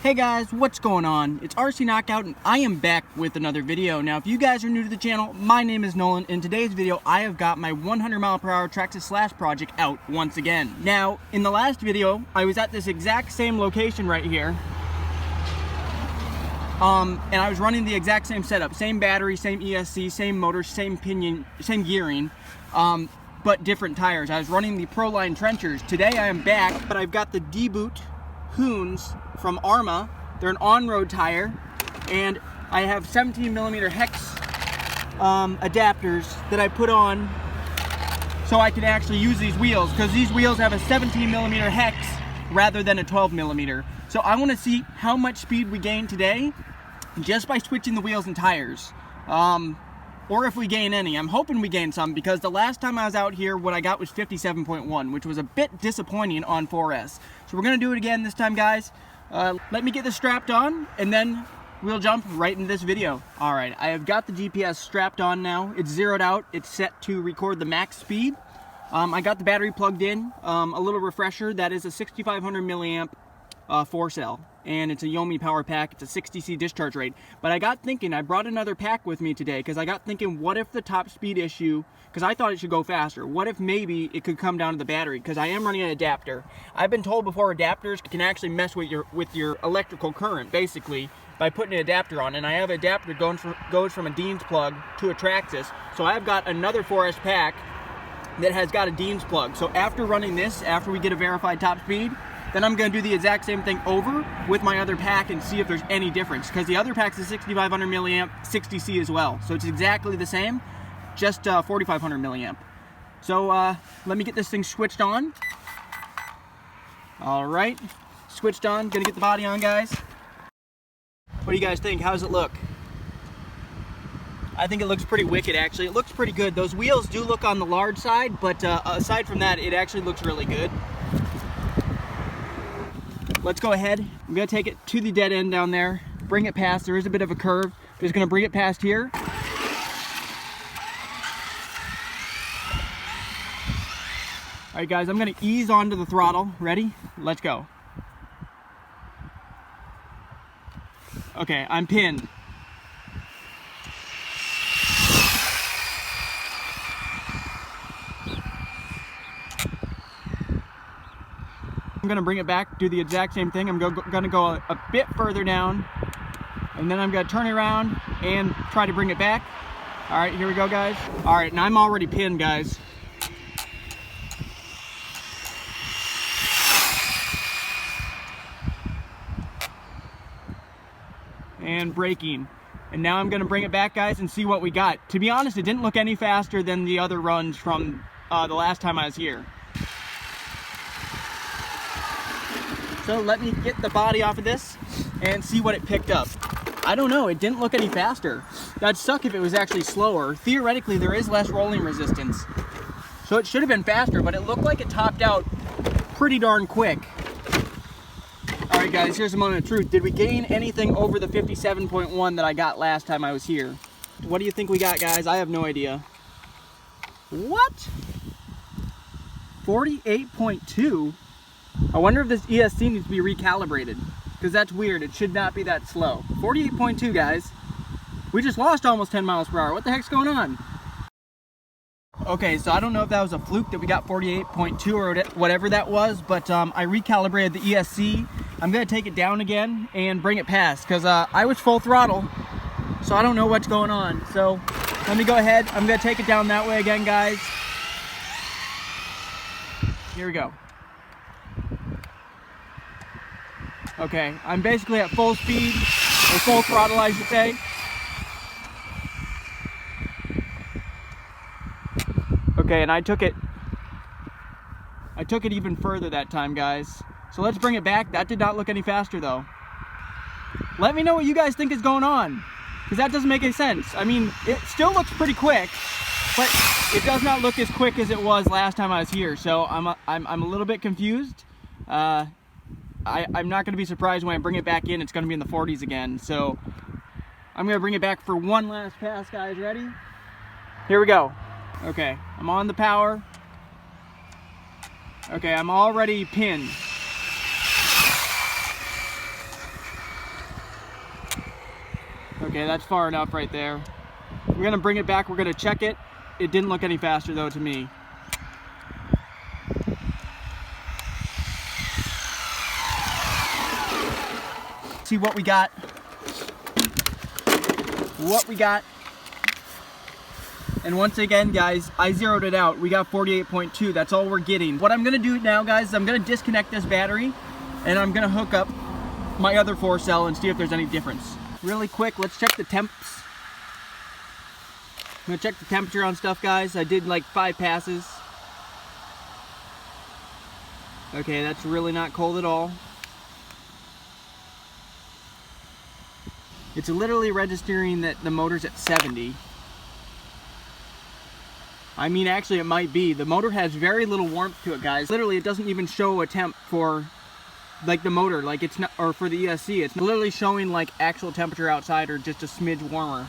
Hey guys, what's going on? It's RC Knockout and I am back with another video. Now if you guys are new to the channel, my name is Nolan. In today's video, I have got my 100mph Traxxas Slash Project out once again. Now, in the last video, I was at this exact same location right here. And I was running the exact same setup. Same battery, same ESC, same motor, same pinion, same gearing, but different tires. I was running the Proline trenchers. Today I am back, but I've got the Dboot Hoons from Arrma. They're an on-road tire, and I have 17mm hex adapters that I put on so I can actually use these wheels, because these wheels have a 17mm hex rather than a 12mm. So I want to see how much speed we gain today just by switching the wheels and tires, or if we gain any. I'm hoping we gain some, because the last time I was out here, what I got was 57.1, which was a bit disappointing on 4S. So we're going to do it again this time, guys. Let me get this strapped on, and then we'll jump right into this video. Alright, I have got the GPS strapped on now. It's zeroed out. It's set to record the max speed. I got the battery plugged in. A little refresher, that is a 6500 milliamp 4-cell, and it's a Yomi power pack. It's a 60C discharge rate. But I got thinking, I brought another pack with me today, because I got thinking, what if the top speed issue, because I thought it should go faster, what if maybe it could come down to the battery, because I am running an adapter. I've been told before adapters can actually mess with your electrical current, basically, by putting an adapter on. And I have an adapter goes from a Dean's plug to a Traxxas, so I've got another 4S pack that has got a Dean's plug. So after running this, after we get a verified top speed, then I'm going to do the exact same thing over with my other pack and see if there's any difference, because the other pack's a 6500 milliamp 60C as well, so it's exactly the same, just 4500 milliamp. So let me get this thing switched on. All right, switched on. Gonna get the body on, guys. What do you guys think? How does it look? I think it looks pretty wicked, actually. It looks pretty good. Those wheels do look on the large side, but aside from that, it actually looks really good. Let's go ahead. I'm gonna take it to the dead end down there, bring it past. There is a bit of a curve. Just gonna bring it past here. All right, guys, I'm gonna ease onto the throttle. Ready? Let's go. Okay, I'm pinned. I'm gonna bring it back, do the exact same thing. I'm gonna go a bit further down, and then I'm gonna turn it around and try to bring it back. All right, here we go, guys. All right, and I'm already pinned, guys. And braking. And now I'm gonna bring it back, guys, and see what we got. To be honest, it didn't look any faster than the other runs from the last time I was here. So let me get the body off of this and see what it picked up. I don't know, it didn't look any faster. That'd suck if it was actually slower. Theoretically, there is less rolling resistance, so it should have been faster, but it looked like it topped out pretty darn quick. All right, guys, here's a moment of truth. Did we gain anything over the 57.1 that I got last time I was here? What do you think we got, guys? I have no idea. What? 48.2? I wonder if this ESC needs to be recalibrated, because that's weird. It should not be that slow. 48.2, guys. We just lost almost 10 miles per hour. What the heck's going on? Okay, so I don't know if that was a fluke that we got 48.2 or whatever that was, but I recalibrated the ESC. I'm going to take it down again and bring it past, because I was full throttle, so I don't know what's going on. So let me go ahead. I'm going to take it down that way again, guys. Here we go. Okay, I'm basically at full speed, or full throttle, I should say. Okay, and I took it even further that time, guys. So let's bring it back. That did not look any faster, though. Let me know what you guys think is going on, because that doesn't make any sense. I mean, it still looks pretty quick, but it does not look as quick as it was last time I was here. So I'm a little bit confused. I'm not going to be surprised when I bring it back in. It's going to be in the 40s again. So I'm going to bring it back for one last pass, guys. Ready? Here we go. Okay, I'm on the power. Okay, I'm already pinned. Okay, that's far enough right there. We're gonna bring it back, we're gonna check it. It didn't look any faster though to me. See what we got. And once again, guys, I zeroed it out. We got 48.2. That's all we're getting. What I'm gonna do now, guys, is I'm gonna disconnect this battery and I'm gonna hook up my other 4-cell and see if there's any difference. Really quick, let's check the temps. I'm gonna check the temperature on stuff, guys. I did like 5 passes. Okay, that's really not cold at all. It's literally registering that the motor's at 70. I mean, actually it might be. The motor has very little warmth to it, guys. Literally, it doesn't even show a temp for like the motor, like it's not, or for the ESC. It's literally showing like actual temperature outside or just a smidge warmer.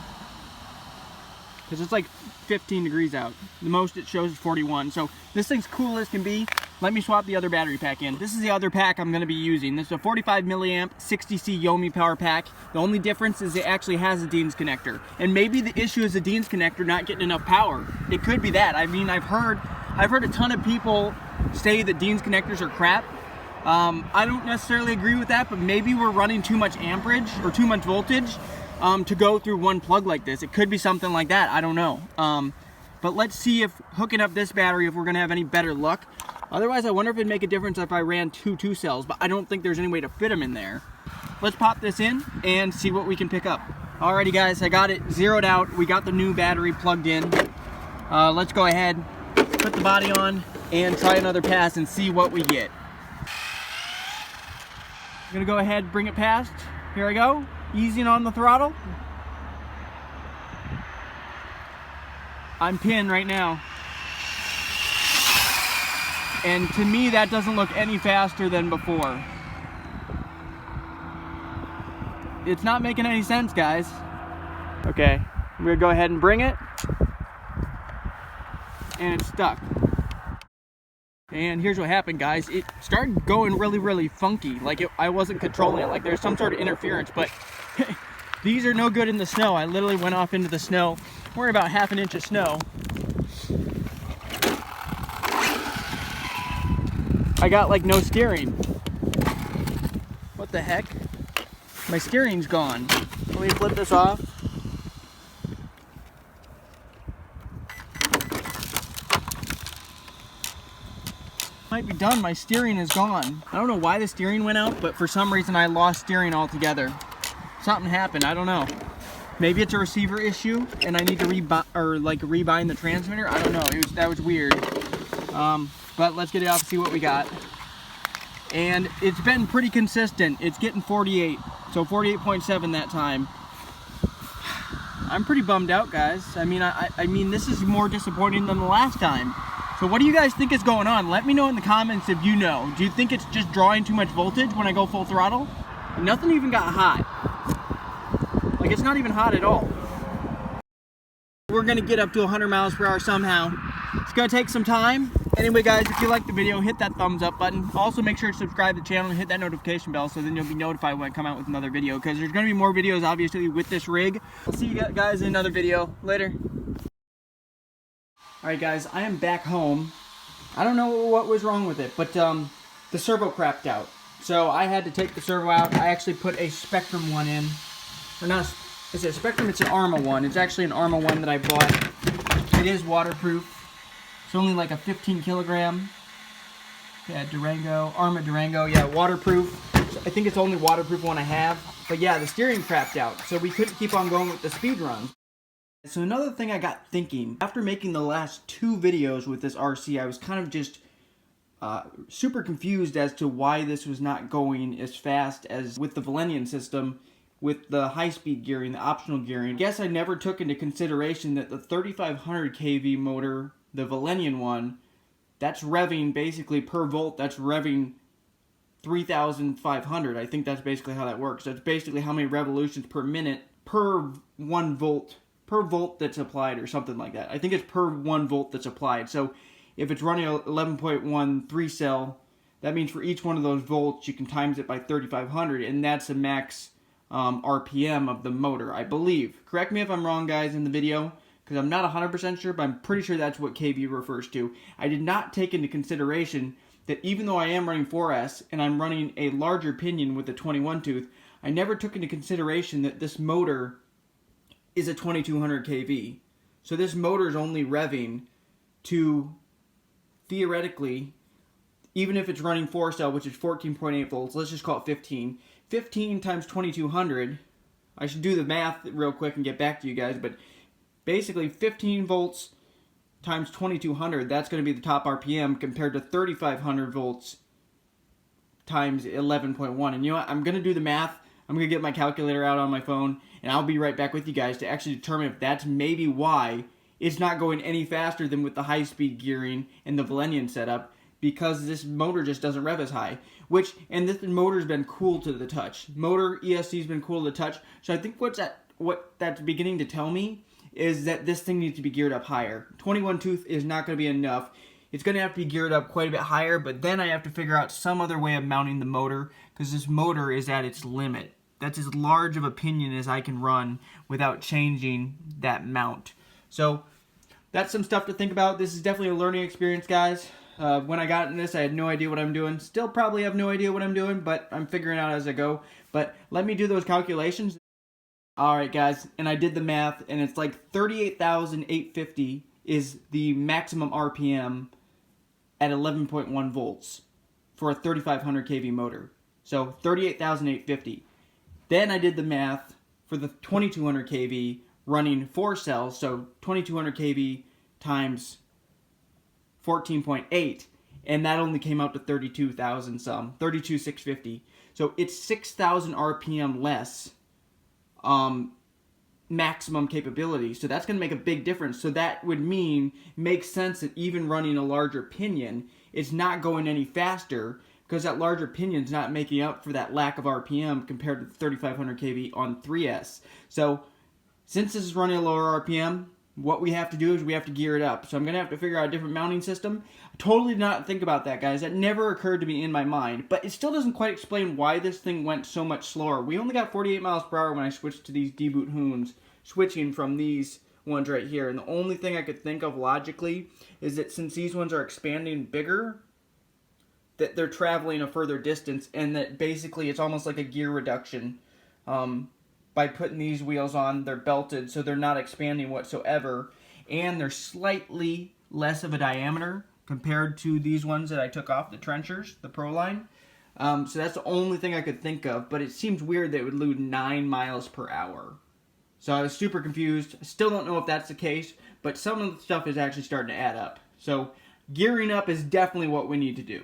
Because it's like 15 degrees out. The most it shows is 41. So this thing's cool as can be. Let me swap the other battery pack in. This is the other pack I'm going to be using. This is a 45 milliamp 60C Yomi power pack. The only difference is it actually has a Dean's connector. And maybe the issue is the Dean's connector not getting enough power. It could be that. I mean, I've heard a ton of people say that Dean's connectors are crap. I don't necessarily agree with that, but maybe we're running too much amperage or too much voltage to go through one plug like this. It could be something like that. I don't know. But let's see if hooking up this battery, if we're going to have any better luck. Otherwise, I wonder if it'd make a difference if I ran two 2-cells, but I don't think there's any way to fit them in there. Let's pop this in and see what we can pick up. Alrighty guys, I got it zeroed out. We got the new battery plugged in. Let's go ahead, put the body on, and try another pass and see what we get. I'm gonna go ahead, bring it past. Here I go, easing on the throttle. I'm pinned right now. And to me, that doesn't look any faster than before. It's not making any sense, guys. Okay, I'm gonna go ahead and bring it. And it's stuck. And here's what happened, guys. It started going really funky. Like I wasn't controlling it. Like there's some sort of interference, but these are no good in the snow. I literally went off into the snow. We're about ½ an inch of snow. I got like no steering. What the heck? My steering's gone. Let me flip this off. Might be done, my steering is gone. I don't know why the steering went out, but for some reason I lost steering altogether. Something happened, I don't know. Maybe it's a receiver issue and I need to rebind the transmitter. I don't know, that was weird. But let's get it off and see what we got. And it's been pretty consistent. It's getting 48, so 48.7 that time. I'm pretty bummed out, guys. I mean, this is more disappointing than the last time. So what do you guys think is going on? Let me know in the comments if you know. Do you think it's just drawing too much voltage when I go full throttle? Nothing even got hot. Like, it's not even hot at all. We're gonna get up to 100 miles per hour somehow. It's gonna take some time. Anyway, guys, if you liked the video, hit that thumbs up button. Also, make sure to subscribe to the channel and hit that notification bell so then you'll be notified when I come out with another video, because there's gonna be more videos, obviously, with this rig. I'll see you guys in another video. Later. Alright, guys, I am back home. I don't know what was wrong with it, but the servo crapped out. So I had to take the servo out. I actually put a Spectrum one in. Or not, is it a Spectrum? It's an Arrma one. It's actually an Arrma one that I bought. It is waterproof. It's only like a 15 kilogram. Yeah, Arrma Durango. Yeah, waterproof. I think it's the only waterproof one I have. But yeah, the steering crapped out, so we couldn't keep on going with the speed run. So another thing I got thinking, after making the last 2 videos with this RC, I was kind of just super confused as to why this was not going as fast as with the Valenian system, with the high-speed gearing, the optional gearing. I guess I never took into consideration that the 3500 kV motor, the Valenian one, that's revving basically per volt, that's revving 3,500. I think that's basically how that works. That's basically how many revolutions per minute per 1 volt. Per volt that's applied or something like that. I think it's per 1 volt that's applied. So if it's running a 11.1 3-cell, that means for each one of those volts you can times it by 3,500, and that's a max RPM of the motor, I believe. Correct me if I'm wrong, guys, in the video, because I'm not 100% sure, but I'm pretty sure that's what kV refers to. I did not take into consideration that even though I am running 4S and I'm running a larger pinion with a 21 tooth, I never took into consideration that this motor is a 2200 kV. So this motor is only revving to, theoretically, even if it's running 4-cell, which is 14.8 volts, let's just call it 15. 15 times 2200, I should do the math real quick and get back to you guys, but basically 15 volts times 2200, that's going to be the top RPM compared to 3500 volts times 11.1. And you know what? I'm going to do the math. I'm going to get my calculator out on my phone, and I'll be right back with you guys to actually determine if that's maybe why it's not going any faster than with the high-speed gearing and the Valenian setup, because this motor just doesn't rev as high. And this motor's been cool to the touch. Motor ESC's been cool to the touch. So I think what that's beginning to tell me is that this thing needs to be geared up higher. 21 tooth is not going to be enough. It's going to have to be geared up quite a bit higher, but then I have to figure out some other way of mounting the motor, because this motor is at its limit. That's as large of a pinion as I can run without changing that mount. So that's some stuff to think about. This is definitely a learning experience, guys. When I got in this, I had no idea what I'm doing. Still probably have no idea what I'm doing, but I'm figuring out as I go. But let me do those calculations. Alright guys, and I did the math, and it's like 38,850 is the maximum RPM at 11.1 volts for a 3500 kV motor. So 38,850. Then I did the math for the 2200 kV running 4 cells, so 2200 kV times 14.8, and that only came out to 32,000 some, 32,650. So it's 6,000 RPM less maximum capability. So that's going to make a big difference. So that would makes sense that even running a larger pinion, it's not going any faster, because that larger pinion's not making up for that lack of RPM compared to the 3500 kV on 3S. So since this is running a lower RPM, what we have to do is we have to gear it up. So I'm going to have to figure out a different mounting system. I totally did not think about that, guys. That never occurred to me in my mind. But it still doesn't quite explain why this thing went so much slower. We only got 48 miles per hour when I switched to these Dboot Hoons, switching from these ones right here. And the only thing I could think of logically is that since these ones are expanding bigger, that they're traveling a further distance, and that basically it's almost like a gear reduction. By putting these wheels on, they're belted, so they're not expanding whatsoever, and they're slightly less of a diameter compared to these ones that I took off the trenchers, the Pro line. So that's the only thing I could think of, but it seems weird that it would lose 9 miles per hour. So I was super confused. I still don't know if that's the case, but some of the stuff is actually starting to add up. So gearing up is definitely what we need to do.